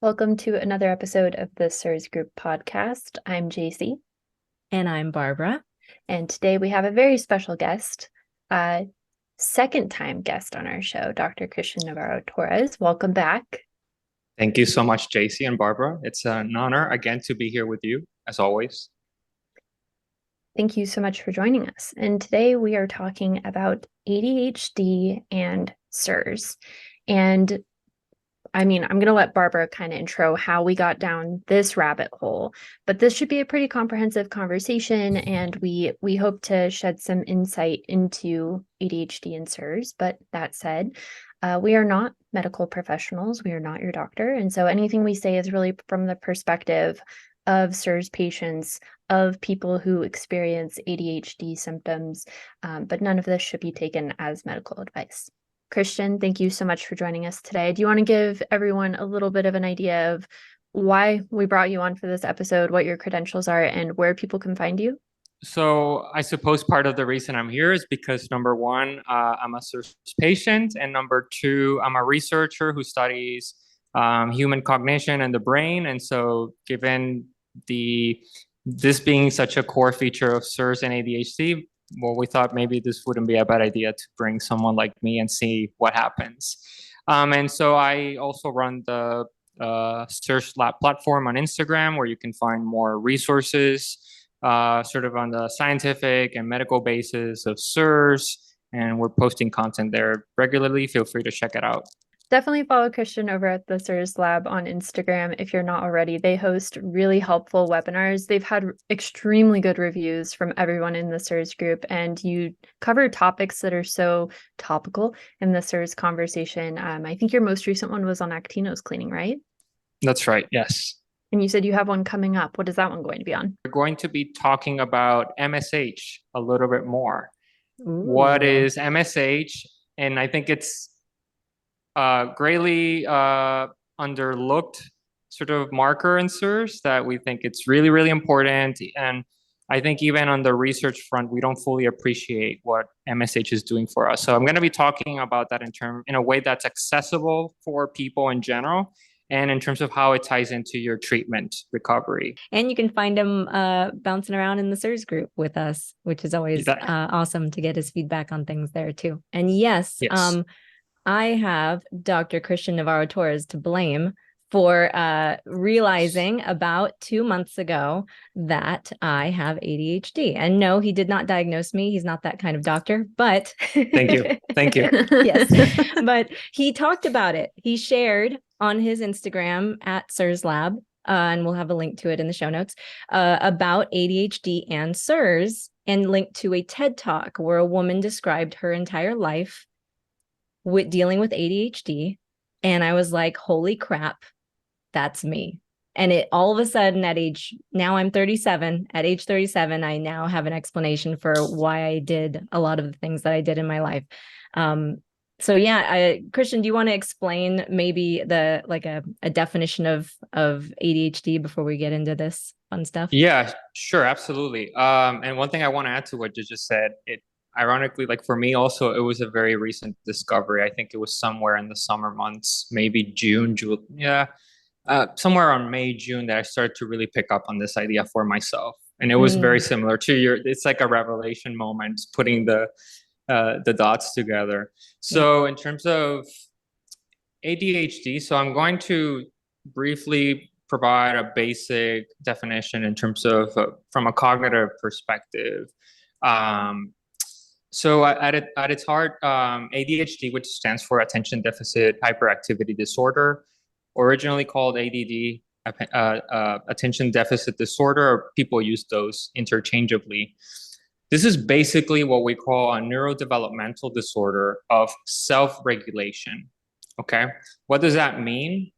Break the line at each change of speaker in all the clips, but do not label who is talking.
Welcome to another episode of the CIRS Group podcast. I'm JC.
And I'm Barbara.
And today we have a very special guest, a second-time guest on our show, Dr. Christian Navarro-Torres. Welcome back.
Thank you so much, JC and Barbara. It's an honor again to be here with you, as always.
Thank you so much for joining us. And today we are talking about ADHD and CIRS. And I'm going to let Barbara kind of intro how we got down this rabbit hole, but this should be a pretty comprehensive conversation, and we hope to shed some insight into ADHD and CIRS. But that said, we are not medical professionals. We are not your doctor. And so anything we say is really from the perspective of CIRS patients, of people who experience ADHD symptoms, but none of this should be taken as medical advice. Christian, thank you so much for joining us today. Do you want to give everyone a little bit of an idea of why we brought you on for this episode, what your credentials are, and where people can find you?
So I suppose part of the reason I'm here is because number one, I'm a CIRS patient, and number two, I'm a researcher who studies human cognition and the brain. And so given this being such a core feature of CIRS and ADHD, well, we thought maybe this wouldn't be a bad idea to bring someone like me and see what happens. And so I also run the CIRS Lab platform on Instagram, where you can find more resources sort of on the scientific and medical basis of CIRS. And we're posting content there regularly. Feel free to check it out.
Definitely follow Christian over at the CIRS Lab on Instagram if you're not already. They host really helpful webinars. They've had extremely good reviews from everyone in the CIRS group, and you cover topics that are so topical in the CIRS conversation. I think your most recent one was on actinose cleaning, right?
That's right, yes.
And you said you have one coming up. What is that one going to be on?
We're going to be talking about MSH a little bit more.
Ooh.
What is MSH? And I think it's greatly underlooked sort of marker in CIRS that we think it's really, really important. And I think even on the research front, we don't fully appreciate what MSH is doing for us. So I'm going to be talking about that in a way that's accessible for people in general, and in terms of how it ties into your treatment recovery.
And you can find him bouncing around in the CIRS group with us, which is always awesome to get his feedback on things there too. And yes. I have Dr. Christian Navarro-Torres to blame for realizing about 2 months ago that I have ADHD. And no, he did not diagnose me. He's not that kind of doctor, but
Thank you.
Yes, but he talked about it. He shared on his Instagram at CIRS Lab, and we'll have a link to it in the show notes, about ADHD and CIRS, and linked to a TED Talk where a woman described her entire life with dealing with ADHD. And I was like, holy crap, that's me. And it all of a sudden now I'm 37, at age 37, I now have an explanation for why I did a lot of the things that I did in my life. So yeah, Christian, do you want to explain maybe a definition of ADHD before we get into this fun stuff?
Yeah, sure, absolutely. And one thing I want to add to what you just said, ironically, like for me also, it was a very recent discovery. I think it was somewhere in the summer months, maybe June, somewhere around May, June, that I started to really pick up on this idea for myself. And it was very similar to it's like a revelation moment, putting the dots together. So in terms of ADHD, so I'm going to briefly provide a basic definition in terms of from a cognitive perspective. So at its heart, ADHD, which stands for Attention Deficit Hyperactivity Disorder, originally called ADD, Attention Deficit Disorder, or people use those interchangeably. This is basically what we call a neurodevelopmental disorder of self-regulation. Okay, what does that mean?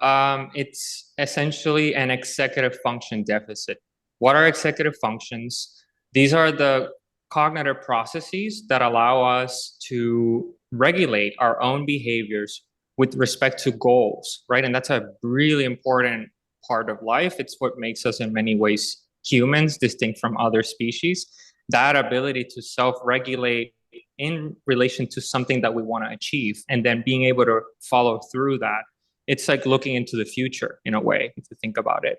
It's essentially an executive function deficit. What are executive functions? These are the cognitive processes that allow us to regulate our own behaviors with respect to goals, right? And that's a really important part of life. It's what makes us in many ways humans, distinct from other species. That ability to self-regulate in relation to something that we want to achieve, and then being able to follow through that It's like looking into the future in a way, if you think about it.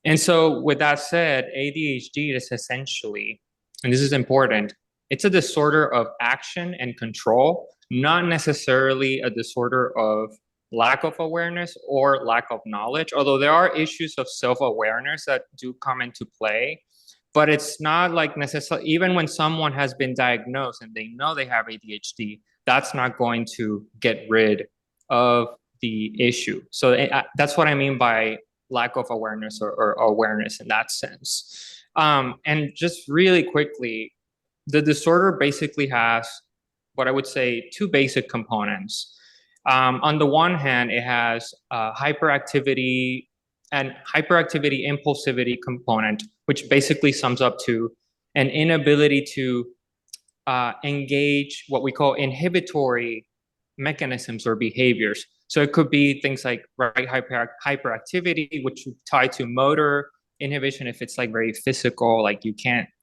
And so with that said, ADHD is essentially, and this is important, it's a disorder of action and control, not necessarily a disorder of lack of awareness or lack of knowledge, although there are issues of self-awareness that do come into play. But it's not like necessarily, even when someone has been diagnosed and they know they have ADHD, that's not going to get rid of the issue. So that's what I mean by lack of awareness or awareness in that sense. And just really quickly, the disorder basically has what I would say two basic components. On the one hand, it has hyperactivity impulsivity component, which basically sums up to an inability to engage what we call inhibitory mechanisms or behaviors. So it could be things like hyperactivity, which tie to motor inhibition. If it's like very physical, like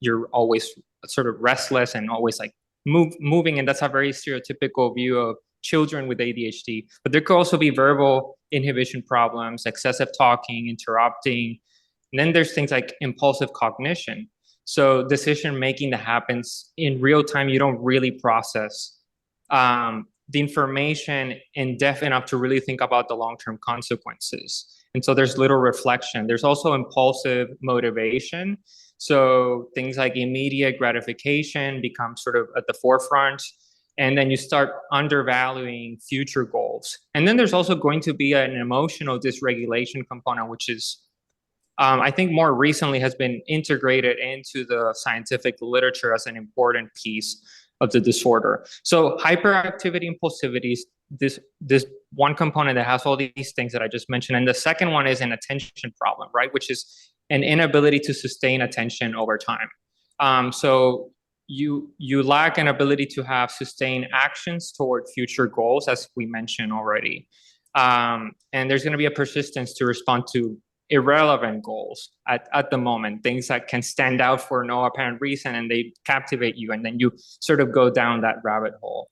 you're always sort of restless and always like moving, and that's a very stereotypical view of children with ADHD. But there could also be verbal inhibition problems, excessive talking, interrupting. And then there's things like impulsive cognition. So decision making that happens in real time, you don't really process the information in depth enough to really think about the long-term consequences. And so there's little reflection. There's also impulsive motivation. So things like immediate gratification become sort of at the forefront. And then you start undervaluing future goals. And then there's also going to be an emotional dysregulation component, which is, I think more recently has been integrated into the scientific literature as an important piece of the disorder. So hyperactivity, impulsivity is this one component that has all these things that I just mentioned. And the second one is an attention problem, right? Which is an inability to sustain attention over time. So you lack an ability to have sustained actions toward future goals, as we mentioned already. And there's going to be a persistence to respond to irrelevant goals at the moment, things that can stand out for no apparent reason and they captivate you, and then you sort of go down that rabbit hole.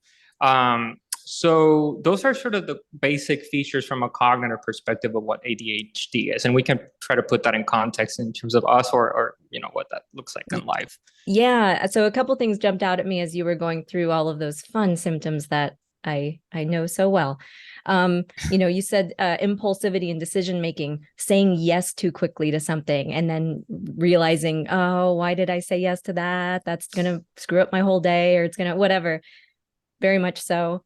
So those are sort of the basic features from a cognitive perspective of what ADHD is, and we can try to put that in context in terms of us or what that looks like in life.
Yeah, so a couple things jumped out at me as you were going through all of those fun symptoms that I know so well. You said impulsivity and decision making, saying yes too quickly to something and then realizing, oh, why did I say yes to that? That's gonna screw up my whole day, or it's gonna whatever. Very much so.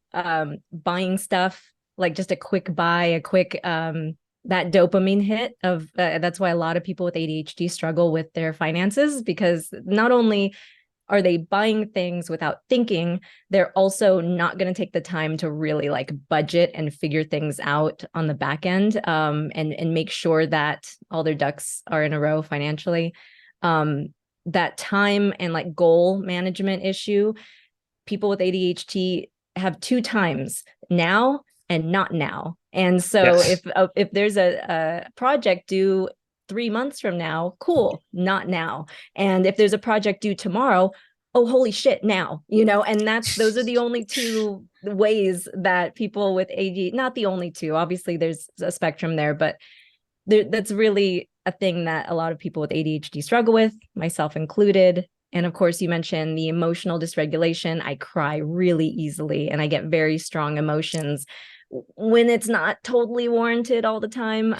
Buying stuff, like just a quick buy, that dopamine hit of that's why a lot of people with ADHD struggle with their finances, because not only are they buying things without thinking, they're also not going to take the time to really like budget and figure things out on the back end, and make sure that all their ducks are in a row financially. That time and like goal management issue, people with ADHD have two times: now and not now. And so
Yes.
if there's a project due 3 months from now, cool, not now. And if there's a project due tomorrow, oh, holy shit, now, and those are the only two ways that people with AD, not the only two, obviously there's a spectrum there, but that's really a thing that a lot of people with ADHD struggle with, myself included. And of course, you mentioned the emotional dysregulation. I cry really easily and I get very strong emotions when it's not totally warranted all the time.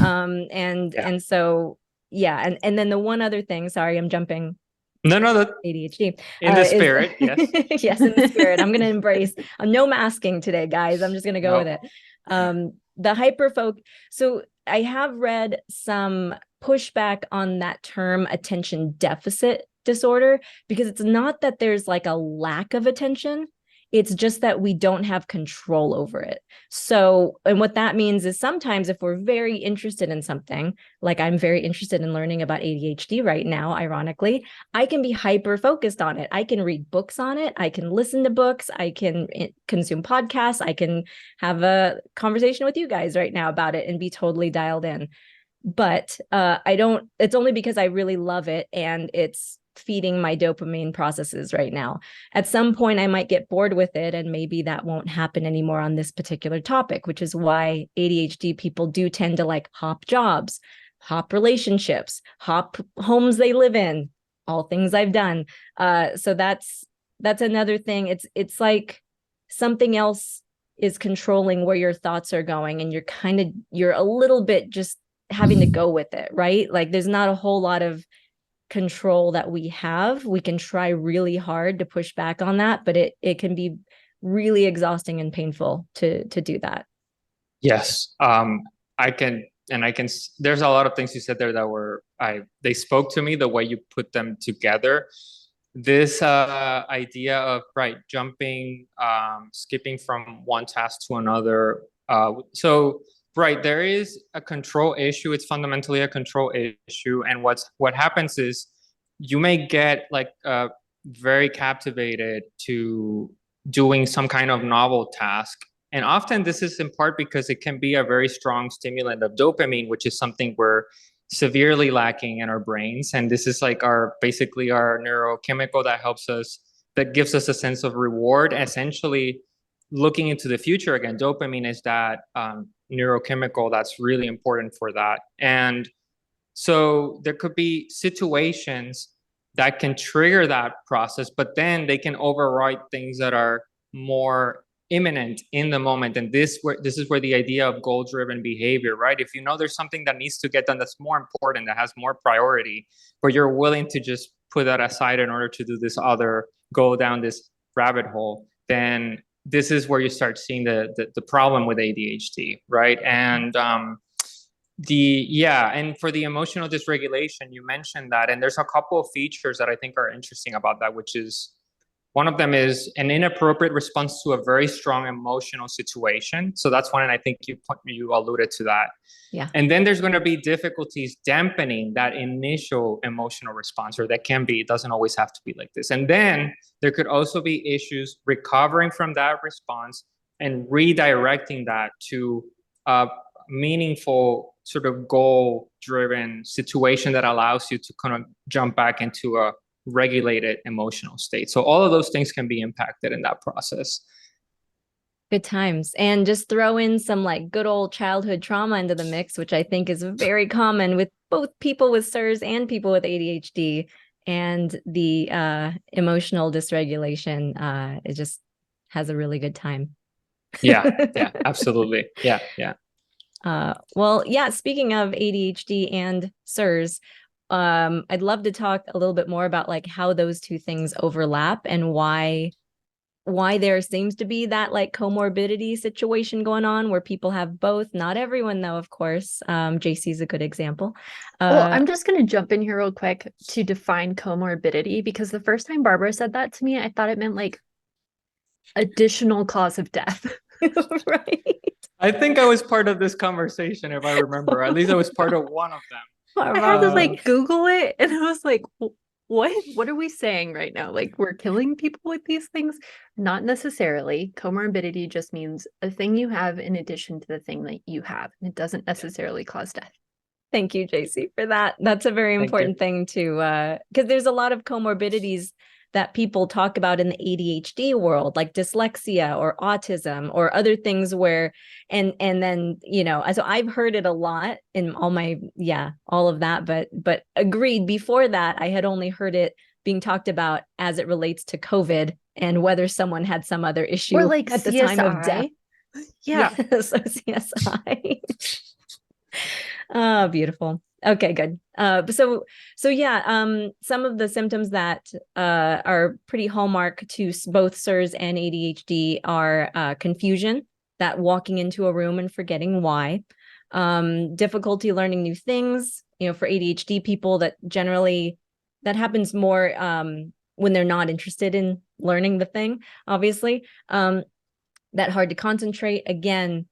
And so, yeah. And then the one other thing, sorry, I'm jumping.
No, that
ADHD.
in the spirit, yes.
Yes, in the spirit. I'm going to embrace. No masking today, guys. I'm just going to go with it. The hyperfocus. So I have read some pushback on that term, attention deficit disorder, because it's not that there's like a lack of attention. It's just that we don't have control over it. So, and what that means is sometimes if we're very interested in something, like I'm very interested in learning about ADHD right now, ironically, I can be hyper focused on it. I can read books on it. I can listen to books. I can consume podcasts. I can have a conversation with you guys right now about it and be totally dialed in. But it's only because I really love it and it's feeding my dopamine processes right now. At some point, I might get bored with it, and maybe that won't happen anymore on this particular topic, which is why ADHD people do tend to like hop jobs, hop relationships, hop homes they live in, all things I've done. So that's another thing. It's like something else is controlling where your thoughts are going, and you're a little bit just having to go with it, right? Like there's not a whole lot of control that we have. We can try really hard to push back on that, but it can be really exhausting and painful to do that.
Yes. I can, there's a lot of things you said there that they spoke to me the way you put them together. This idea of, right, jumping, skipping from one task to another. So, right, there is a control issue. It's fundamentally a control issue. And what happens is you may get like very captivated to doing some kind of novel task. And often this is in part because it can be a very strong stimulant of dopamine, which is something we're severely lacking in our brains. And this is like basically our neurochemical that gives us a sense of reward. Essentially, looking into the future again, dopamine is that neurochemical that's really important for that. And so there could be situations that can trigger that process, but then they can override things that are more imminent in the moment. And this is where the idea of goal-driven behavior, right? If you know there's something that needs to get done that's more important, that has more priority, but you're willing to just put that aside in order to do this other, go down this rabbit hole, then this is where you start seeing the problem with ADHD, right? And and for the emotional dysregulation, you mentioned that, and there's a couple of features that I think are interesting about that, which is one of them is an inappropriate response to a very strong emotional situation. So that's one, and I think you alluded to that.
Yeah.
And then there's going to be difficulties dampening that initial emotional response, or it doesn't always have to be like this. And then there could also be issues recovering from that response and redirecting that to a meaningful sort of goal-driven situation that allows you to kind of jump back into a regulated emotional state. So all of those things can be impacted in that process.
Good times. And just throw in some like good old childhood trauma into the mix, which I think is very common with both people with CIRS and people with ADHD. And the emotional dysregulation, it just has a really good time.
Yeah, absolutely. Yeah.
Well, yeah, speaking of ADHD and CIRS, I'd love to talk a little bit more about like how those two things overlap and why there seems to be that like comorbidity situation going on where people have both. Not everyone though, of course. JC is a good example.
Well, I'm just going to jump in here real quick to define comorbidity, because the first time Barbara said that to me, I thought it meant like additional cause of death.
Right.
I think I was part of this conversation, if I remember. At least I was part of one of them.
I had to like Google it, and I was like, what are we saying right now? Like, we're killing people with these things? Not necessarily. Comorbidity just means a thing you have in addition to the thing that you have. And it doesn't necessarily cause death.
Thank you, JC, for that. That's a very important thing to, because there's a lot of comorbidities that people talk about in the ADHD world, like dyslexia or autism or other things where, and then, so I've heard it a lot in all of that, but agreed, before that, I had only heard it being talked about as it relates to COVID and whether someone had some other issue
or like
at
CSI.
the time of death.
Yeah.
So CSI. Oh, beautiful. Okay, good. So yeah, some of the symptoms that are pretty hallmark to both CIRS and ADHD are confusion, that walking into a room and forgetting why, difficulty learning new things. For ADHD people, that happens more when they're not interested in learning the thing, obviously. That hard to concentrate. Again,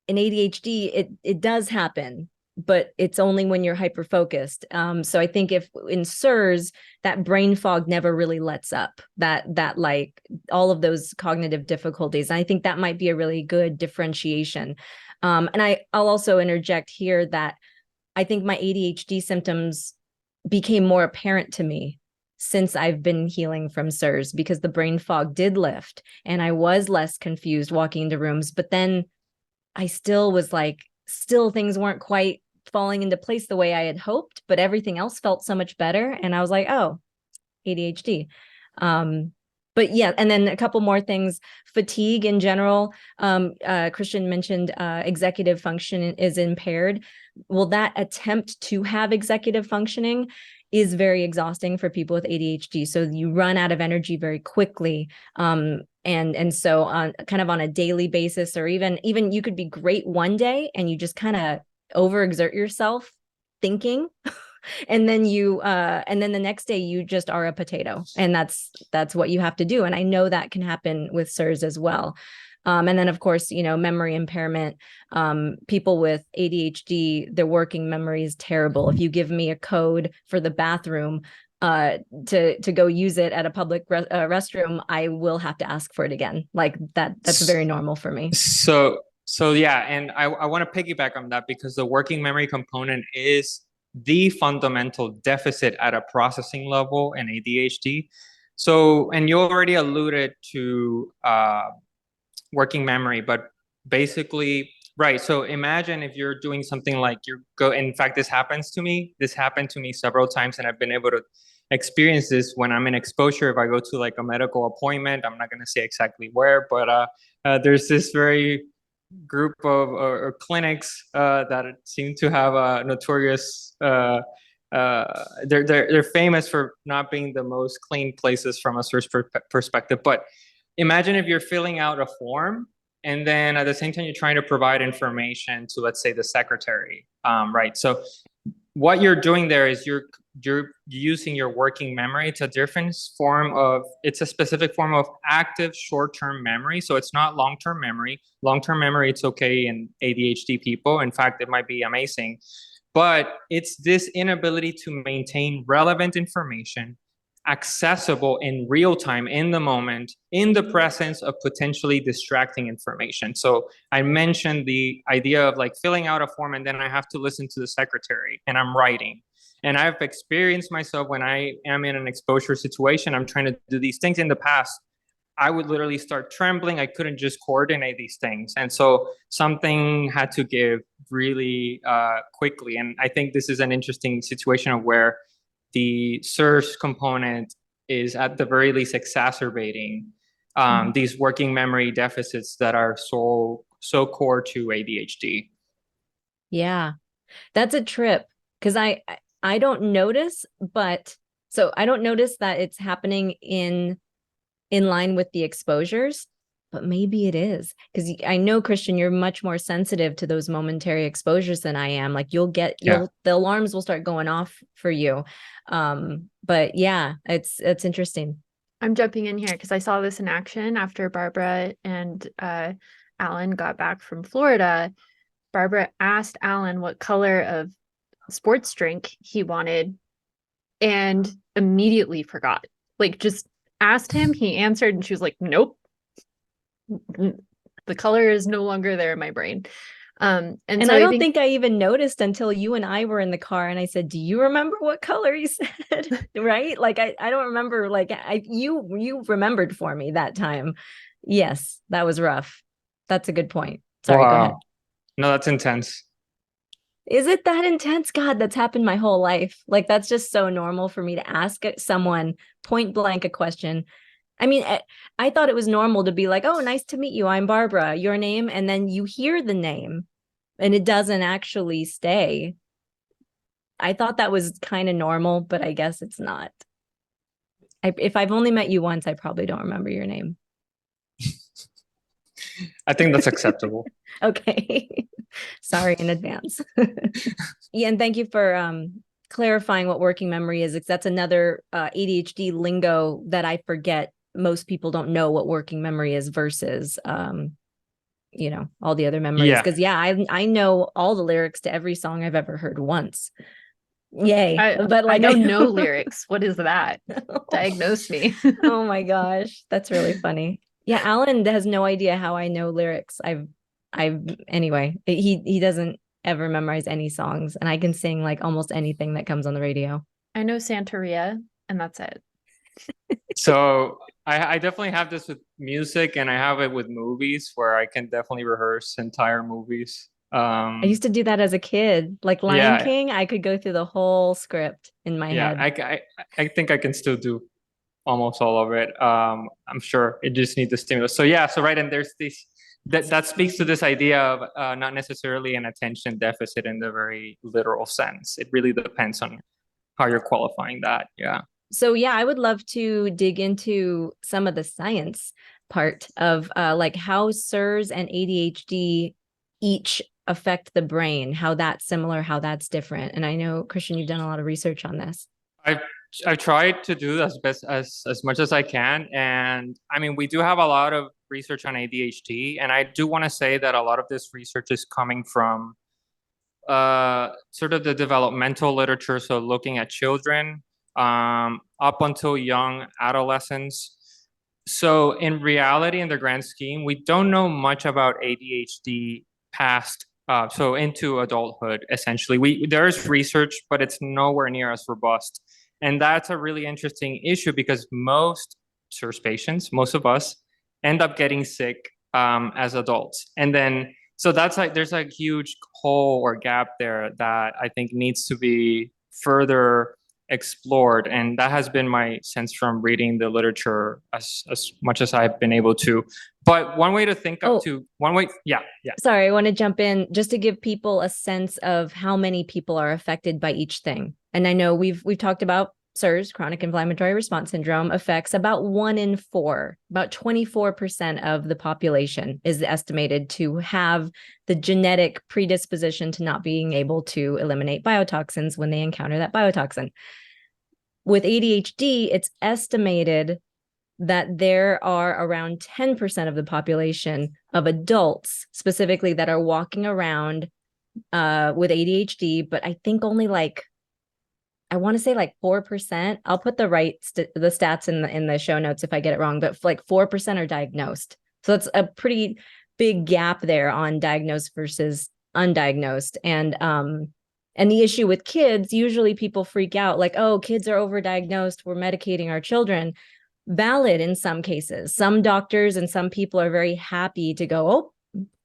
in ADHD, it does happen, but it's only when you're hyper-focused. So I think if in CIRS, that brain fog never really lets up, that like all of those cognitive difficulties. And I think that might be a really good differentiation. And I'll also interject here that I think my ADHD symptoms became more apparent to me since I've been healing from CIRS, because the brain fog did lift and I was less confused walking into rooms. But then I still was like, still things weren't quite falling into place the way I had hoped, but everything else felt so much better. And I was like, oh, ADHD. But yeah, and then a couple more things. Fatigue in general. Christian mentioned executive function is impaired. Well, that attempt to have executive functioning is very exhausting for people with ADHD. So you run out of energy very quickly. And so on kind of on a daily basis, or even you could be great one day and you just kind of overexert yourself thinking. And then and then the next day you just are a potato, and that's what you have to do. And I know that can happen with CIRS as well. And then of course, memory impairment. People with ADHD, their working memory is terrible. If you give me a code for the bathroom to go use it at a public restroom, I will have to ask for it again. Like that's very normal for me.
So yeah, and I want to piggyback on that, because the working memory component is the fundamental deficit at a processing level in ADHD. So, and you already alluded to working memory, but basically, right. So imagine if you're doing something like in fact, this happened to me several times, and I've been able to experience this when I'm in exposure. If I go to like a medical appointment, I'm not going to say exactly where, but there's this very group of or clinics that seem to have a notorious they're famous for not being the most clean places from a source perspective. But imagine if you're filling out a form and then at the same time you're trying to provide information to, let's say, the secretary, right? So what you're doing there is you're using your working memory. It's a specific form of active short-term memory. So it's not long-term memory. Long-term memory, it's okay in ADHD people. In fact, it might be amazing. But it's this inability to maintain relevant information, accessible in real time, in the moment, in the presence of potentially distracting information. So I mentioned the idea of like filling out a form and then I have to listen to the secretary and I'm writing. And I've experienced myself when I am in an exposure situation, I'm trying to do these things in the past, I would literally start trembling. I couldn't just coordinate these things. And so something had to give really quickly. And I think this is an interesting situation of where the CIRS component is at the very least exacerbating these working memory deficits that are so core to ADHD.
Yeah, that's a trip, because I don't notice, but so I don't notice that it's happening in line with the exposures, but maybe it is, because I know, Christian, you're much more sensitive to those momentary exposures than I am. Like the alarms will start going off for you. But yeah, it's interesting.
I'm jumping in here because I saw this in action after Barbara and Alan got back from Florida. Barbara asked Alan what color of sports drink he wanted and immediately forgot. Like, just asked him, he answered, and she was like, nope. The color is no longer there in my brain. And so
I don't think I even noticed until you and I were in the car and I said, do you remember what color he said? Right? Like, I don't remember, like you remembered for me that time. Yes, that was rough. That's a good point. Sorry, go ahead.
No, that's intense.
Is it that intense? God, that's happened my whole life. Like, that's just so normal for me to ask someone point blank a question. I mean, I thought it was normal to be like, oh, nice to meet you. I'm Barbara, your name. And then you hear the name and it doesn't actually stay. I thought that was kind of normal, but I guess it's not. If I've only met you once, I probably don't remember your name.
I think that's acceptable.
Okay. Sorry in advance. Yeah, and thank you for clarifying what working memory is. That's another ADHD lingo that I forget. Most people don't know what working memory is versus all the other memories. Because I know all the lyrics to every song I've ever heard once. Yay. But like,
I know no lyrics. What is that? Diagnose me.
Oh my gosh, that's really funny. Yeah, Alan has no idea how I know lyrics. Anyway, he doesn't ever memorize any songs, and I can sing like almost anything that comes on the radio.
I know Santeria, and that's it.
So I definitely have this with music, and I have it with movies where I can definitely rehearse entire movies.
I used to do that as a kid. Like Lion
Yeah,
King, I could go through the whole script in my
yeah,
head.
I think I can still do almost all of it. I'm sure it just needs the stimulus. So yeah, so right, and there's this that speaks to this idea of not necessarily an attention deficit in the very literal sense. It really depends on how you're qualifying that. Yeah.
So yeah, I would love to dig into some of the science part of like how CIRS and ADHD each affect the brain, how that's similar, how that's different. And I know, Christian, you've done a lot of research on this.
I've I've tried to do as best as much as I can, and I mean we do have a lot of research on ADHD, and I do want to say that a lot of this research is coming from sort of the developmental literature, so looking at children up until young adolescents. So in reality, in the grand scheme, we don't know much about ADHD past so into adulthood. Essentially, we there is research, but it's nowhere near as robust, and that's a really interesting issue because most CIRS patients, most of us, end up getting sick as adults, and then so that's like there's a huge hole or gap there that I think needs to be further explored, and that has been my sense from reading the literature as much as I've been able to. But one way to think up
Oh,
to one way, yeah.
sorry, I want to jump in just to give people a sense of how many people are affected by each thing. And I know we've talked about CIRS, chronic inflammatory response syndrome, affects about 1 in 4, about 24% of the population is estimated to have the genetic predisposition to not being able to eliminate biotoxins when they encounter that biotoxin. With ADHD, it's estimated that there are around 10% of the population of adults specifically that are walking around with ADHD, but I think only like I want to say like 4%. I'll put the the stats in the show notes if I get it wrong, but like 4% are diagnosed. So that's a pretty big gap there on diagnosed versus undiagnosed. And the issue with kids, usually people freak out like, oh, kids are overdiagnosed, we're medicating our children. Valid in some cases. Some doctors and some people are very happy to go, oh,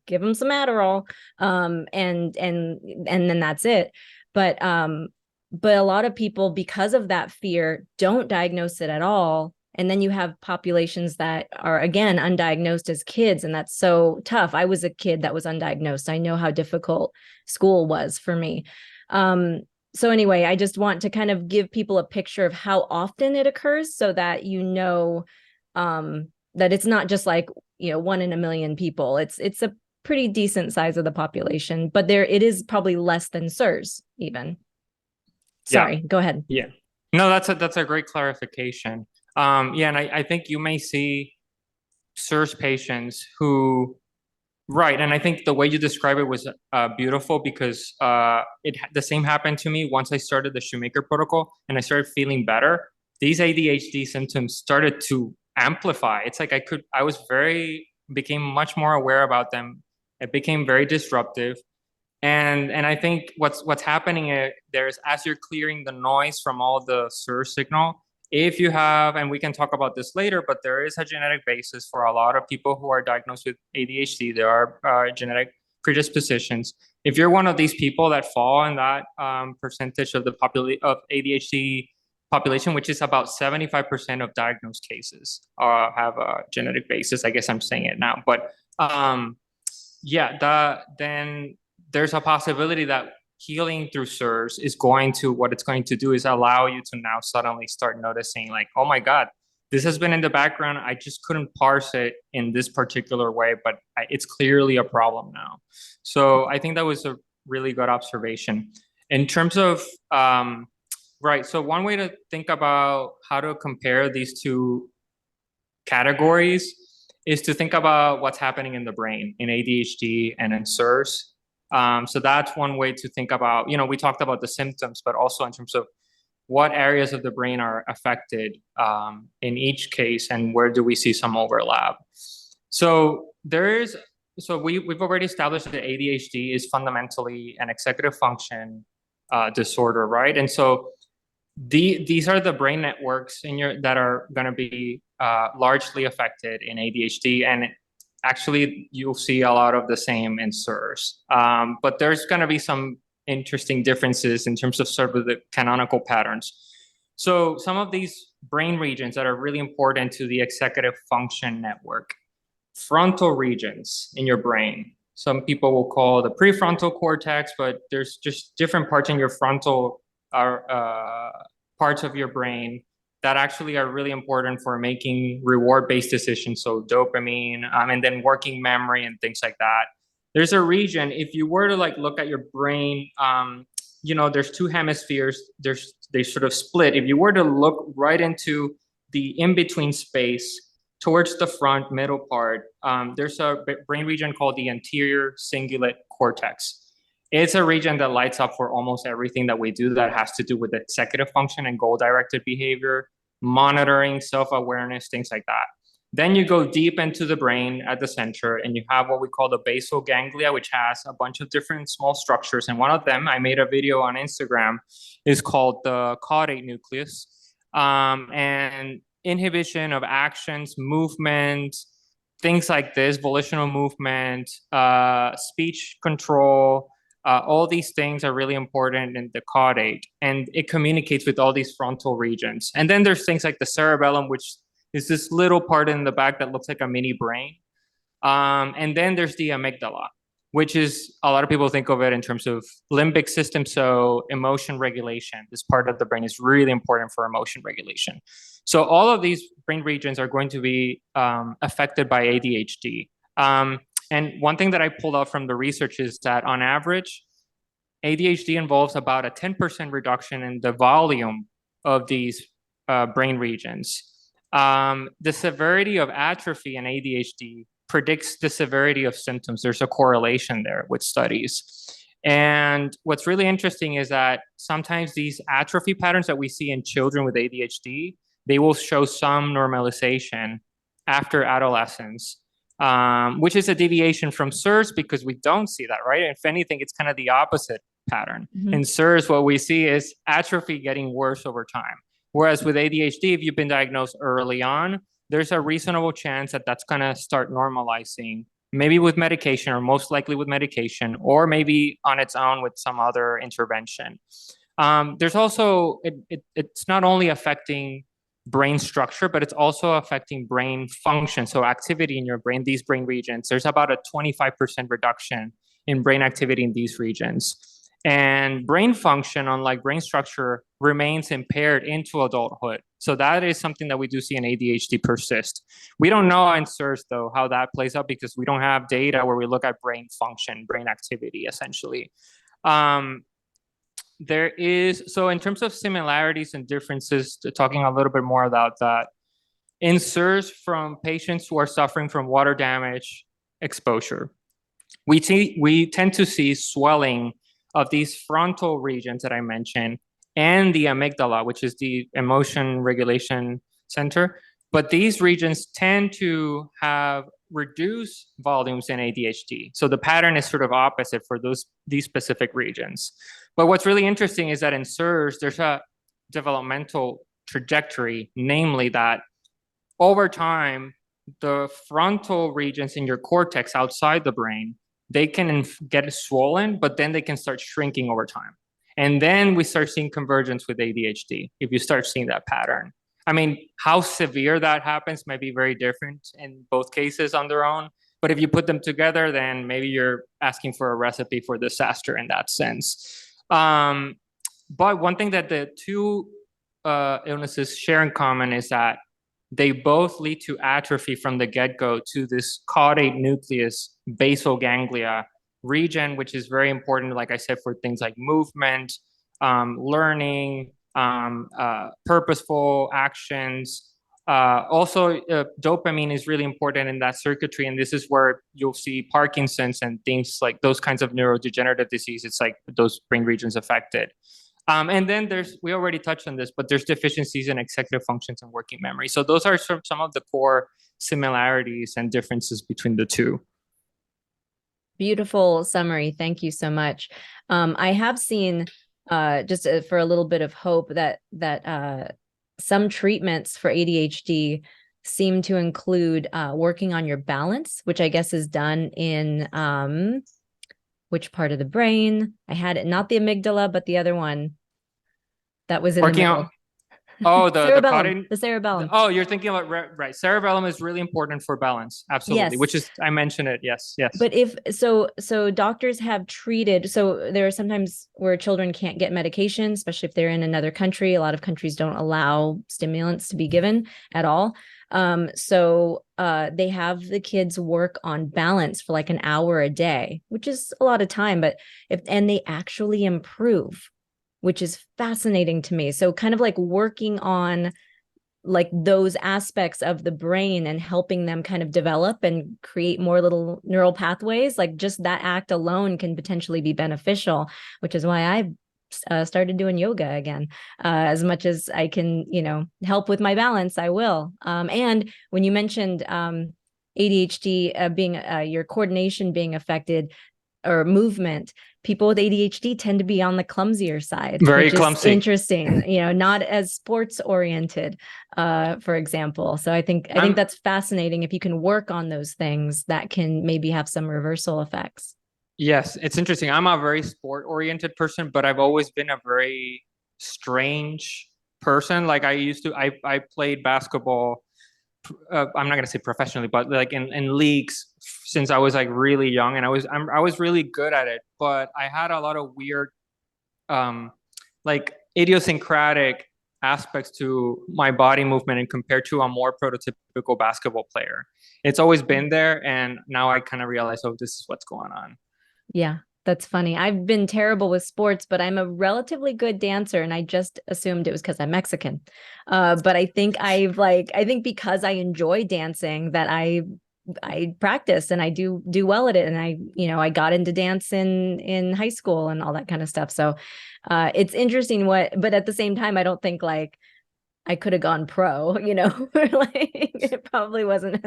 give them some Adderall, and then that's it. But a lot of people, because of that fear, don't diagnose it at all. And then you have populations that are, again, undiagnosed as kids. And that's so tough. I was a kid that was undiagnosed. I know how difficult school was for me. So anyway, I just want to kind of give people a picture of how often it occurs so that you know that it's not just like, 1 in a million people. It's a pretty decent size of the population, but it is probably less than CIRS even. Sorry, go ahead.
Yeah. No, that's a great clarification. Yeah, and I think you may see CIRS patients who, right, and I think the way you describe it was beautiful because the same happened to me once I started the Shoemaker protocol and I started feeling better. These ADHD symptoms started to amplify. It's like became much more aware about them. It became very disruptive. And I think what's happening there is as you're clearing the noise from all the CIRS signal, if you have, and we can talk about this later, but there is a genetic basis for a lot of people who are diagnosed with ADHD. There are genetic predispositions. If you're one of these people that fall in that percentage of the of ADHD population, which is about 75% of diagnosed cases have a genetic basis. I guess I'm saying it now, but then there's a possibility that healing through CIRS is what it's going to do is allow you to now suddenly start noticing like, oh my God, this has been in the background. I just couldn't parse it in this particular way, but it's clearly a problem now. So I think that was a really good observation. In terms of, right, so one way to think about how to compare these two categories is to think about what's happening in the brain in ADHD and in CIRS. So that's one way to think about, we talked about the symptoms, but also in terms of what areas of the brain are affected in each case and where do we see some overlap. So we've already established that ADHD is fundamentally an executive function disorder, right? And so These are the brain networks that are going to be largely affected in ADHD, and actually you'll see a lot of the same in CIRS. But there's going to be some interesting differences in terms of sort of the canonical patterns. So some of these brain regions that are really important to the executive function network, frontal regions in your brain. Some people will call the prefrontal cortex, but there's just different parts in your frontal parts of your brain that actually are really important for making reward-based decisions. So dopamine, and then working memory and things like that. There's a region, if you were to like look at your brain, there's two hemispheres, they sort of split. If you were to look right into the in-between space towards the front middle part, there's a brain region called the anterior cingulate cortex. It's a region that lights up for almost everything that we do that has to do with executive function and goal-directed behavior, monitoring, self-awareness, things like that. Then you go deep into the brain at the center, and you have what we call the basal ganglia, which has a bunch of different small structures. And one of them, I made a video on Instagram, is called the caudate nucleus. And inhibition of actions, movement, things like this, volitional movement, speech control, all these things are really important in the caudate, and it communicates with all these frontal regions. And then there's things like the cerebellum, which is this little part in the back that looks like a mini brain. And then there's the amygdala, which is, a lot of people think of it in terms of limbic system. So emotion regulation, this part of the brain is really important for emotion regulation. So all of these brain regions are going to be affected by ADHD. And one thing that I pulled out from the research is that on average, ADHD involves about a 10% reduction in the volume of these brain regions. The severity of atrophy in ADHD predicts the severity of symptoms. There's a correlation there with studies. And what's really interesting is that sometimes these atrophy patterns that we see in children with ADHD, they will show some normalization after adolescence, which is a deviation from CIRS because we don't see that, right? If anything, it's kind of the opposite pattern. Mm-hmm. In CIRS, what we see is atrophy getting worse over time. Whereas with ADHD, if you've been diagnosed early on, there's a reasonable chance that that's going to start normalizing, maybe with medication, or most likely with medication, or maybe on its own with some other intervention. There's also, it's not only affecting brain structure, but it's also affecting brain function. So activity in your brain, these brain regions, there's about a 25% reduction in brain activity in these regions. And brain function, unlike brain structure, remains impaired into adulthood. So that is something that we do see in ADHD persist. We don't know in CIRS, though, how that plays out because we don't have data where we look at brain function, brain activity, essentially. There is, so in terms of similarities and differences, talking a little bit more about that, in CIRS from patients who are suffering from water damage exposure, we tend to see swelling of these frontal regions that I mentioned and the amygdala, which is the emotion regulation center. But these regions tend to have reduced volumes in ADHD. So the pattern is sort of opposite for these specific regions. But what's really interesting is that in CIRS, there's a developmental trajectory, namely that over time, the frontal regions in your cortex outside the brain, they can get swollen, but then they can start shrinking over time. And then we start seeing convergence with ADHD if you start seeing that pattern. I mean, how severe that happens might be very different in both cases on their own. But if you put them together, then maybe you're asking for a recipe for disaster in that sense. But one thing that the two illnesses share in common is that they both lead to atrophy from the get-go to this caudate nucleus basal ganglia region, which is very important, like I said, for things like movement, learning, purposeful actions. Also, dopamine is really important in that circuitry, and this is where you'll see Parkinson's and things like those kinds of neurodegenerative disease. It's like those brain regions affected. And then we already touched on this, but there's deficiencies in executive functions and working memory. So those are some of the core similarities and differences between the two.
Beautiful summary. Thank you so much. I have seen just for a little bit of hope that some treatments for ADHD seem to include working on your balance, which I guess is done in which part of the brain? I had it, not the amygdala, but the other one that was in the
Working
middle.
on, oh, the
cerebellum,
the
cerebellum.
Oh, you're thinking about, right. Cerebellum is really important for balance. Absolutely.
Yes.
Which is, I mentioned it. Yes. Yes.
But if so doctors have treated, so there are sometimes where children can't get medication, especially if they're in another country. A lot of countries don't allow stimulants to be given at all. So they have the kids work on balance for like an hour a day, which is a lot of time, but and they actually improve, which is fascinating to me. So kind of like working on like those aspects of the brain and helping them kind of develop and create more little neural pathways, like just that act alone can potentially be beneficial, which is why I started doing yoga again. As much as I can, help with my balance, I will. And when you mentioned ADHD being your coordination being affected, or movement, people with ADHD tend to be on the clumsier side,
Very
which is
clumsy.
interesting, not as sports oriented, for example. So I think that's fascinating. If you can work on those things, that can maybe have some reversal effects.
Yes, it's interesting. I'm a very sport oriented person, but I've always been a very strange person. Like I played basketball. I'm not gonna say professionally, but like in leagues since I was like really young, and I was really good at it. But I had a lot of weird, like idiosyncratic aspects to my body movement, and compared to a more prototypical basketball player, it's always been there. And now I kind of realize, oh, this is what's going on.
Yeah, that's funny. I've been terrible with sports, but I'm a relatively good dancer, and I just assumed it was because I'm Mexican. But I think I think because I enjoy dancing that I practice and I do well at it. And I got into dance in high school and all that kind of stuff. So it's interesting but at the same time, I don't think like I could have gone pro, like it probably wasn't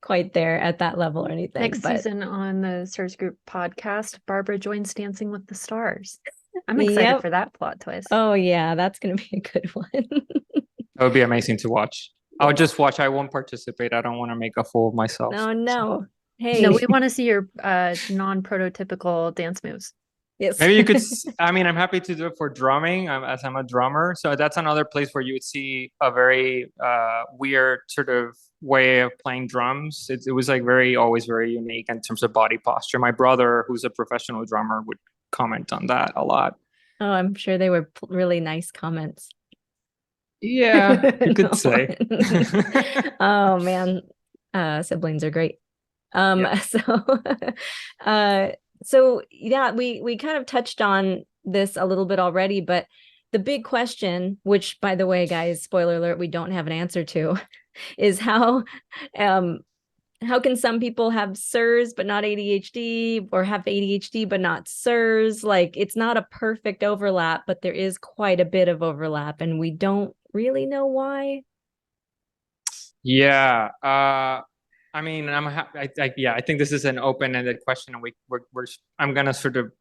quite there at that level or anything.
Next season on the CIRS Group podcast, Barbara joins Dancing with the Stars. I'm excited for that plot twist.
Oh yeah, that's going to be a good one.
That would be amazing to watch. I'll just watch. I won't participate. I don't want to make a fool of myself.
Oh no. Hey.
No, we want to see your non-prototypical dance moves.
Yes.
Maybe you could, I mean, I'm happy to do it for drumming, as I'm a drummer. So that's another place where you would see a very weird sort of way of playing drums. It was like always very unique in terms of body posture. My brother, who's a professional drummer, would comment on that a lot.
Oh, I'm sure they were really nice comments.
Yeah, you could say.
Oh man, siblings are great. Yeah. So yeah, we kind of touched on this a little bit already, but the big question, which by the way, guys, spoiler alert, we don't have an answer to, is how can some people have CIRS but not ADHD, or have ADHD but not CIRS? Like, it's not a perfect overlap, but there is quite a bit of overlap, and we don't really know why.
Yeah. I mean, I think this is an open-ended question, and I'm gonna sort of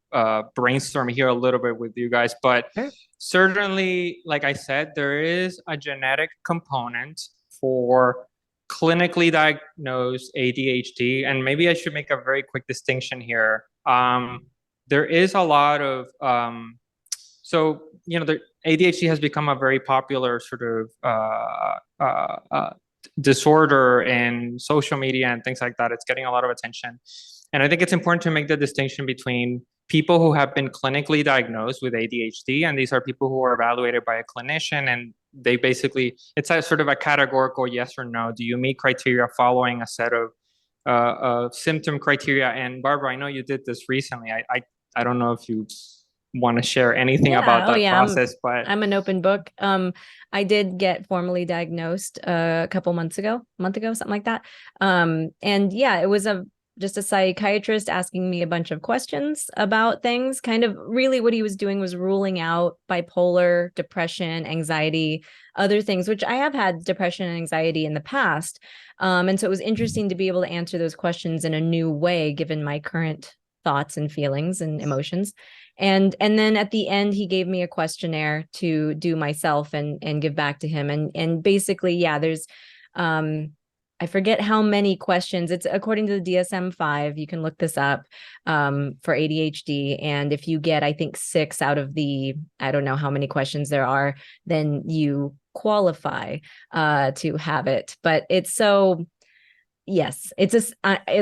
brainstorm here a little bit with you guys. But sure. Certainly, like I said, there is a genetic component for clinically diagnosed ADHD, and maybe I should make a very quick distinction here. There is a lot of so the ADHD has become a very popular sort of disorder in social media and things like that. It's getting a lot of attention. And I think it's important to make the distinction between people who have been clinically diagnosed with ADHD, and these are people who are evaluated by a clinician, and they basically, it's a sort of a categorical yes or no. Do you meet criteria following a set of symptom criteria? And Barbara, I know you did this recently. I don't know if you want to share anything about that process, but
I'm an open book. I did get formally diagnosed a month ago, something like that. And yeah, it was just a psychiatrist asking me a bunch of questions about things. Kind of really what he was doing was ruling out bipolar, depression, anxiety, other things, which I have had depression and anxiety in the past. And so it was interesting to be able to answer those questions in a new way, given my current thoughts and feelings and emotions. And then at the end, he gave me a questionnaire to do myself and give back to him. And basically, yeah, there's I forget how many questions. It's according to the DSM-5. You can look this up for ADHD. And if you get, I think, 6 out of the, I don't know how many questions there are, then you qualify to have it. But it's so, yes, it's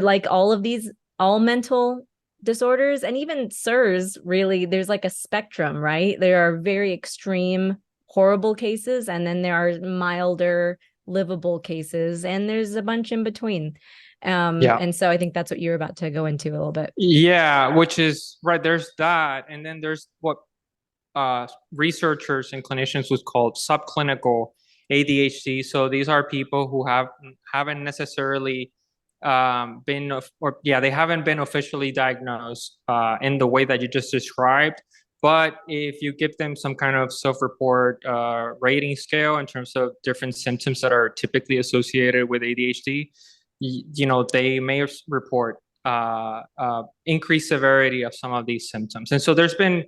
like all of these, all mental disorders and even CIRS, really, there's like a spectrum, right? There are very extreme, horrible cases, and then there are milder, livable cases, and there's a bunch in between.
Yeah.
And so I think that's what you're about to go into a little bit.
Yeah, which is right. There's that, and then there's what researchers and clinicians would call subclinical ADHD. So these are people who haven't necessarily been, or yeah, they haven't been officially diagnosed in the way that you just described. But if you give them some kind of self-report rating scale in terms of different symptoms that are typically associated with ADHD, you know, they may report increased severity of some of these symptoms. And so there's been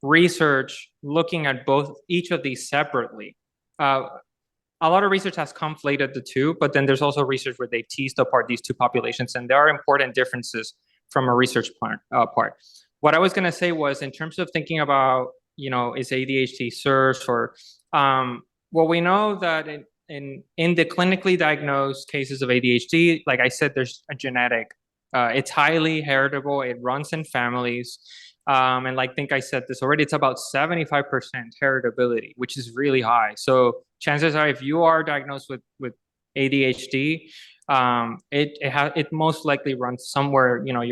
research looking at each of these separately. A lot of research has conflated the two, but then there's also research where they've teased apart these two populations, and there are important differences from a research part. What I was going to say was, in terms of thinking about, you know, is ADHD CIRS, or well, we know that in the clinically diagnosed cases of ADHD, like I said, there's a genetic. It's highly heritable. It runs in families. And like, I think I said this already, it's about 75% heritability, which is really high. So chances are, if you are diagnosed with ADHD, it most likely runs somewhere, you know,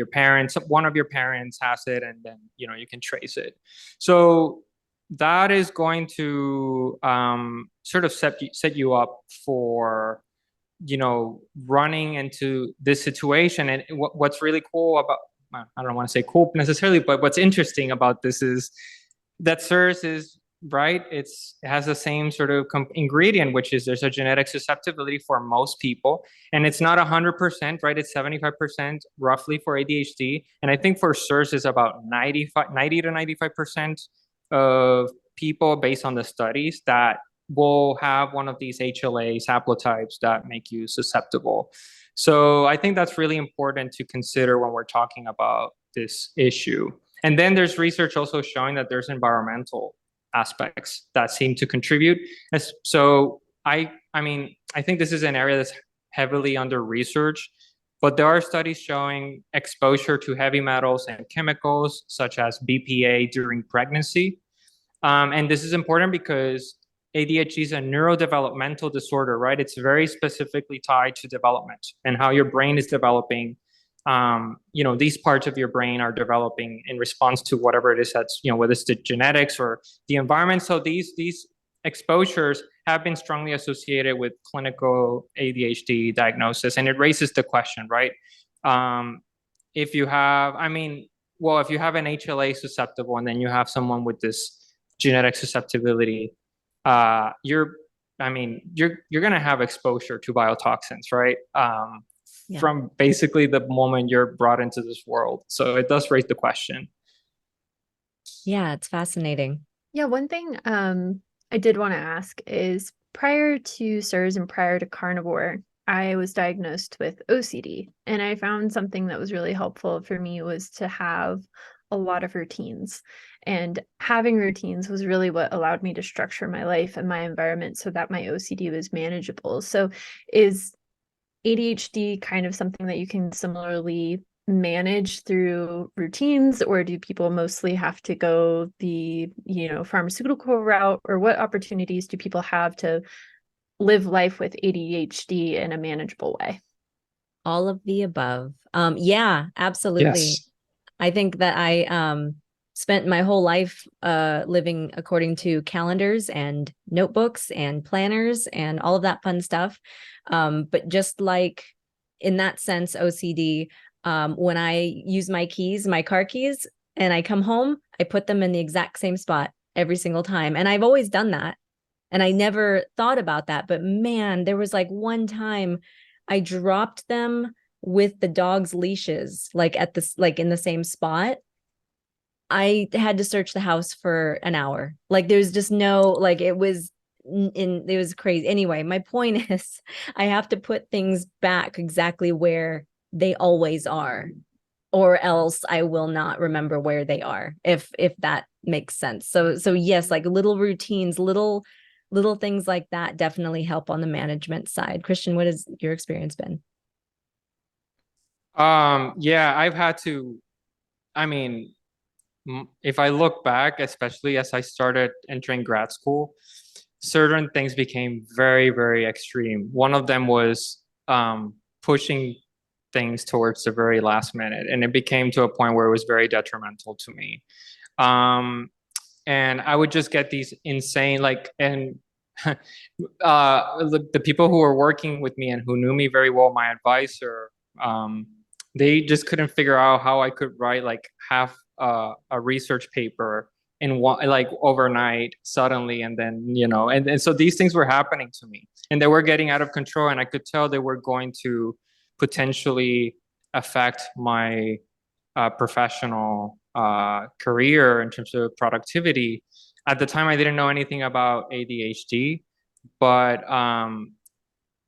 one of your parents has it, and then, you know, you can trace it. So that is going to sort of set you up for, you know, running into this situation. And what's really cool about, I don't want to say cool necessarily, but what's interesting about this is that CIRS is, right, it has the same sort of ingredient, which is there's a genetic susceptibility for most people, and it's not 100%, right? It's 75% roughly for ADHD, and I think for CIRS is about 90 to 95% of people, based on the studies, that will have one of these HLA haplotypes that make you susceptible. So I think that's really important to consider when we're talking about this issue. And then there's research also showing that there's environmental aspects that seem to contribute. So I mean, I think this is an area that's heavily under research, but there are studies showing exposure to heavy metals and chemicals such as BPA during pregnancy. And this is important because ADHD is a neurodevelopmental disorder, right? It's very specifically tied to development and how your brain is developing. You know, these parts of your brain are developing in response to whatever it is that's, you know, whether it's the genetics or the environment. So these exposures have been strongly associated with clinical ADHD diagnosis. And it raises the question, right? If you have, if you have an HLA susceptible and then you have someone with this genetic susceptibility, you're going to have exposure to biotoxins, right? Yeah. From basically the moment you're brought into this world. So it does raise the question.
Yeah, it's fascinating.
Yeah, one thing I did want to ask is, prior to CIRS and prior to carnivore, I was diagnosed with OCD, and I found something that was really helpful for me was to have a lot of routines. And having routines was really what allowed me to structure my life and my environment so that my OCD was manageable. So is ADHD kind of something that you can similarly manage through routines, or do people mostly have to go the, you know, pharmaceutical route, or what opportunities do people have to live life with ADHD in a manageable way?
All of the above. Yeah, absolutely. Yes. I think that I spent my whole life living according to calendars and notebooks and planners and all of that fun stuff. But just like in that sense, OCD, when I use my keys, my car keys, and I come home, I put them in the exact same spot every single time. And I've always done that. And I never thought about that. But man, there was like one time I dropped them with the dog's leashes, like in the same spot. I had to search the house for an hour. Like there's just no, like it was crazy. Anyway, my point is I have to put things back exactly where they always are, or else I will not remember where they are, if that makes sense. So yes, like little routines, little things like that definitely help on the management side. Christian, what has your experience been?
Yeah, I've had to, I mean, if I look back, especially as I started entering grad school, certain things became very, very extreme. One of them was pushing things towards the very last minute, and it became to a point where it was very detrimental to me. And I would just get these insane, like, and the people who were working with me and who knew me very well, my advisor, they just couldn't figure out how I could write like half a research paper in one, like overnight suddenly. And then, and so these things were happening to me and they were getting out of control. And I could tell they were going to potentially affect my professional career in terms of productivity. At the time, I didn't know anything about ADHD, but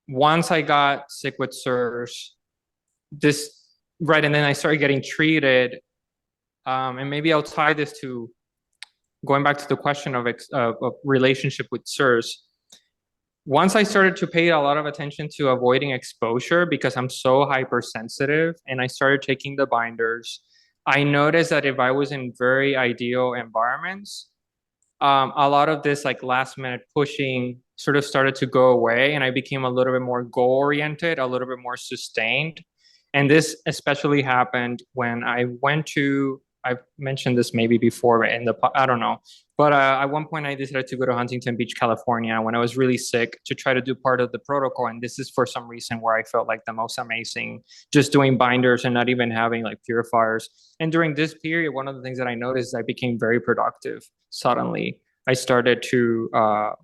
once I got sick with CIRS, right, and then I started getting treated. And maybe I'll tie this to going back to the question of relationship with CIRS. Once I started to pay a lot of attention to avoiding exposure because I'm so hypersensitive, and I started taking the binders, I noticed that if I was in very ideal environments, a lot of this like last minute pushing sort of started to go away, and I became a little bit more goal oriented, a little bit more sustained. And this especially happened when I've mentioned this maybe before I don't know. But at one point I decided to go to Huntington Beach, California when I was really sick to try to do part of the protocol. And this is for some reason where I felt like the most amazing, just doing binders and not even having like purifiers. And during this period, one of the things that I noticed is I became very productive suddenly. I started to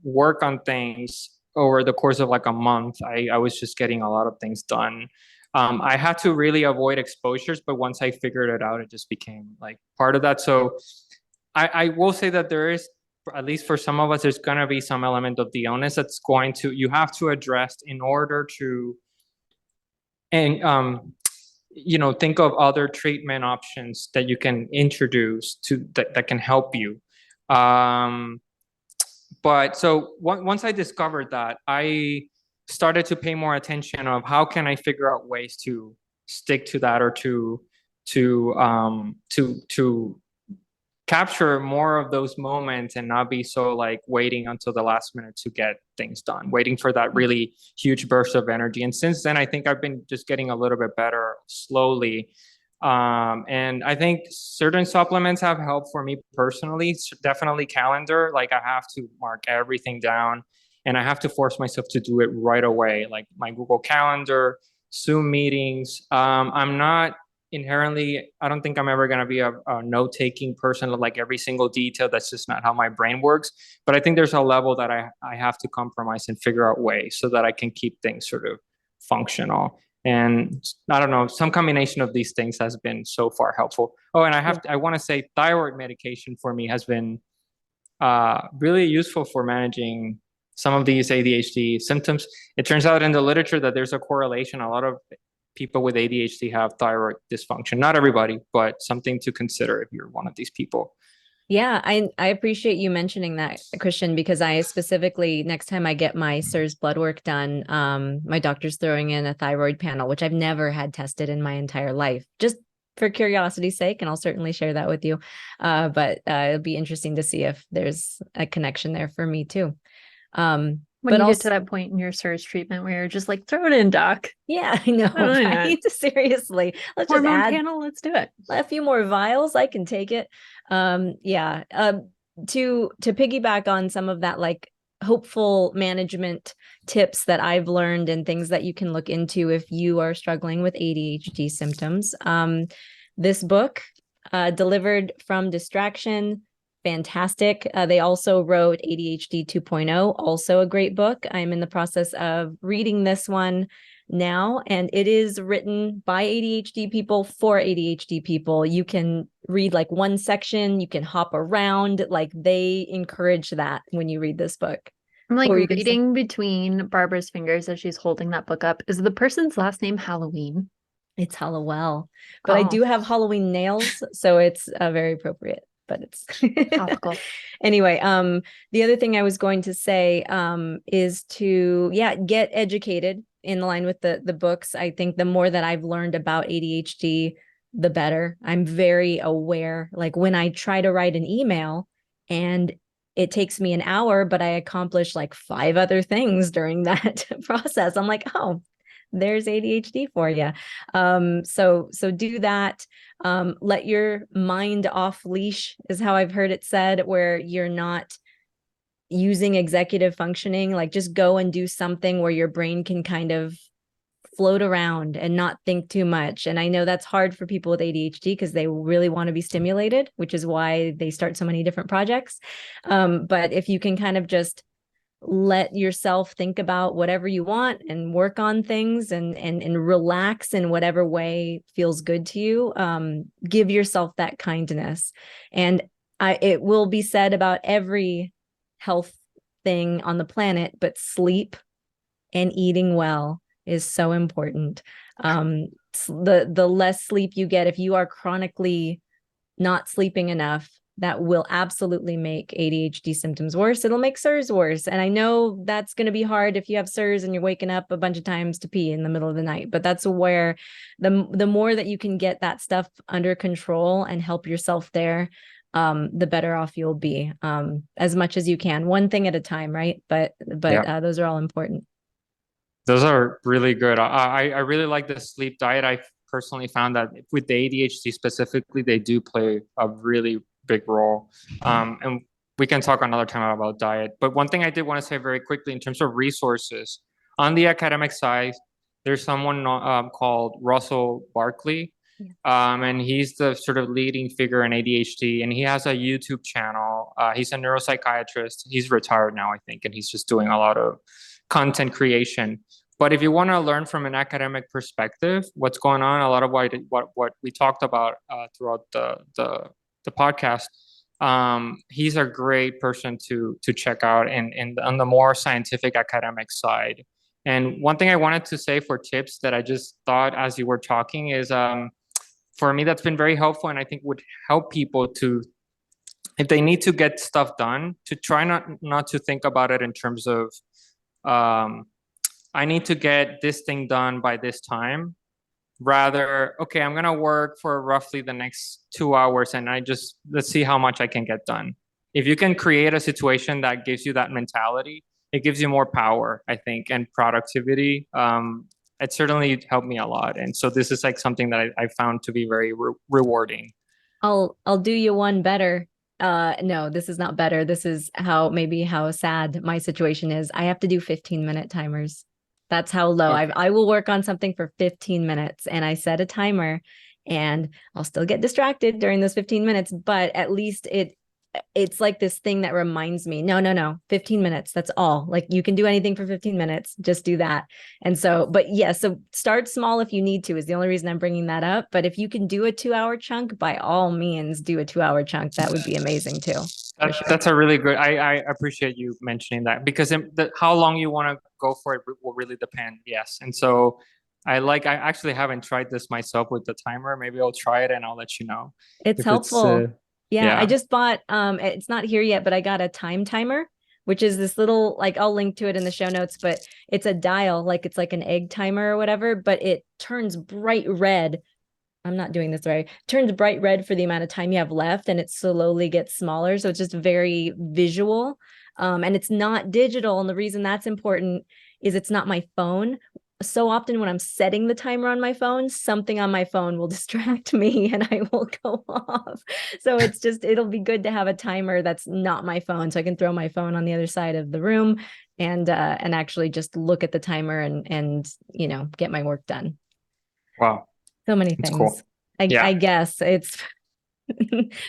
work on things over the course of like a month. I was just getting a lot of things done. I had to really avoid exposures, but once I figured it out, it just became like part of that. So I will say that there is, at least for some of us, there's going to be some element of the illness that's you have to address in order to, and think of other treatment options that you can introduce that can help you. But so once I discovered that, I started to pay more attention of how can I figure out ways to stick to that, or to capture more of those moments and not be so like waiting until the last minute to get things done, waiting for that really huge burst of energy. And since then, I think I've been just getting a little bit better slowly. And I think certain supplements have helped for me personally. Definitely calendar. Like I have to mark everything down and I have to force myself to do it right away. Like my Google Calendar, Zoom meetings. I'm not inherently, I don't think I'm ever going to be a note-taking person of like every single detail. That's just not how my brain works. But I think there's a level that I have to compromise and figure out ways so that I can keep things sort of functional. And I don't know, some combination of these things has been so far helpful. Oh, and I want to say thyroid medication for me has been really useful for managing some of these ADHD symptoms. It turns out in the literature that there's a correlation. A lot of people with ADHD have thyroid dysfunction. Not everybody, but something to consider if you're one of these people.
Yeah, I appreciate you mentioning that, Christian, because I specifically, next time I get my CIRS blood work done, my doctor's throwing in a thyroid panel, which I've never had tested in my entire life, just for curiosity's sake, and I'll certainly share that with you. But it'll be interesting to see if there's a connection there for me too.
When you get to that point in your CIRS treatment where you're just like, throw it in, doc.
Yeah, I know, right? Seriously. Let's
Hormone
just add
panel, let's do it.
A few more vials, I can take it. Yeah. To piggyback on some of that, like hopeful management tips that I've learned and things that you can look into if you are struggling with ADHD symptoms. This book, Delivered from Distraction, fantastic. They also wrote ADHD 2.0, also a great book. I'm in the process of reading this one now, and it is written by ADHD people for ADHD people. You can read like one section, you can hop around, like they encourage that when you read this book.
I'm like
What were you gonna say?
reading between Barbara's fingers as she's holding that book up. Is the person's last name Halloween?
It's Hallowell, but I
Oh,
do have Halloween nails, so it's very appropriate. But it's
topical.
anyway. The other thing I was going to say is to get educated in line with the books. I think the more that I've learned about ADHD, the better. I'm very aware. Like when I try to write an email and it takes me an hour, but I accomplish like 5 other things during that process. I'm like, oh, there's ADHD for you. So do that. Let your mind off leash is how I've heard it said, where you're not using executive functioning. Like just go and do something where your brain can kind of float around and not think too much. And I know that's hard for people with ADHD because they really want to be stimulated, which is why they start so many different projects. But if you can kind of just let yourself think about whatever you want and work on things and relax in whatever way feels good to you, give yourself that kindness. And it will be said about every health thing on the planet, but sleep and eating well is so important. The less sleep you get, if you are chronically not sleeping enough, that will absolutely make ADHD symptoms worse. It'll make CIRS worse. And I know that's going to be hard if you have CIRS and you're waking up a bunch of times to pee in the middle of the night. But that's where the more that you can get that stuff under control and help yourself there, the better off you'll be, as much as you can, one thing at a time, right? But those are all important.
Those are really good. I really like the sleep diet. I personally found that with the ADHD specifically, they do play a really big role. And we can talk another time about diet. But one thing I did want to say very quickly in terms of resources, on the academic side, there's someone called Russell Barkley. And he's the sort of leading figure in ADHD, and he has a YouTube channel. He's a neuropsychiatrist. He's retired now, I think, and he's just doing a lot of content creation. But if you want to learn from an academic perspective, what's going on, a lot of what we talked about throughout the podcast, he's a great person to check out and on the more scientific academic side. And one thing I wanted to say for tips that I just thought as you were talking is, for me, that's been very helpful, and I think would help people to, if they need to get stuff done, to try not to think about it in terms of, I need to get this thing done by this time. Rather, okay, I'm gonna work for roughly the next 2 hours, and let's see how much I can get done. If you can create a situation that gives you that mentality, it gives you more power, I think, and productivity. It certainly helped me a lot, and so this is like something that I found to be very rewarding.
I'll do you one better. No, this is not better. This is how sad my situation is. I have to do 15-minute timers. That's how low.
Okay.
I will work on something for 15 minutes and I set a timer, and I'll still get distracted during those 15 minutes, but at least it's like this thing that reminds me, no, 15 minutes. That's all. Like you can do anything for 15 minutes. Just do that. And so, but yeah, so start small if you need to is the only reason I'm bringing that up. But if you can do a 2-hour chunk, by all means, do a 2-hour chunk. That would be amazing too.
That's a really good, I appreciate you mentioning that, because how long you want to go for it will really depend. Yes. And so I actually haven't tried this myself with the timer. Maybe I'll try it and I'll let you know.
It's helpful. Yeah, I
yeah.
just bought, it's not here yet, but I got a time timer, which is this little, like, I'll link to it in the show notes, but it's a dial, like it's like an egg timer or whatever, but it turns bright red. I'm not doing this right. It turns bright red for the amount of time you have left, and it slowly gets smaller. So it's just very visual. And it's not digital. And the reason that's important is it's not my phone. So often when I'm setting the timer on my phone, something on my phone will distract me and I will go off. So it'll be good to have a timer that's not my phone, so I can throw my phone on the other side of the room and actually just look at the timer and get my work done.
Wow.
So many
That's
things.
cool.
I guess it's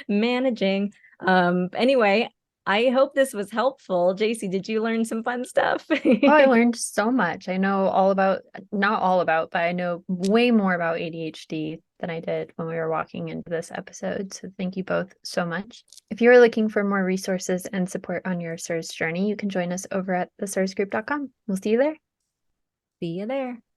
managing. Anyway, I hope this was helpful. JC, did you learn some fun stuff?
Oh, I learned so much. I know all about, not all about, but I know way more about ADHD than I did when we were walking into this episode. So thank you both so much. If you're looking for more resources and support on your CIRS journey, you can join us over at theCIRSgroup.com. We'll see you there.
See you there.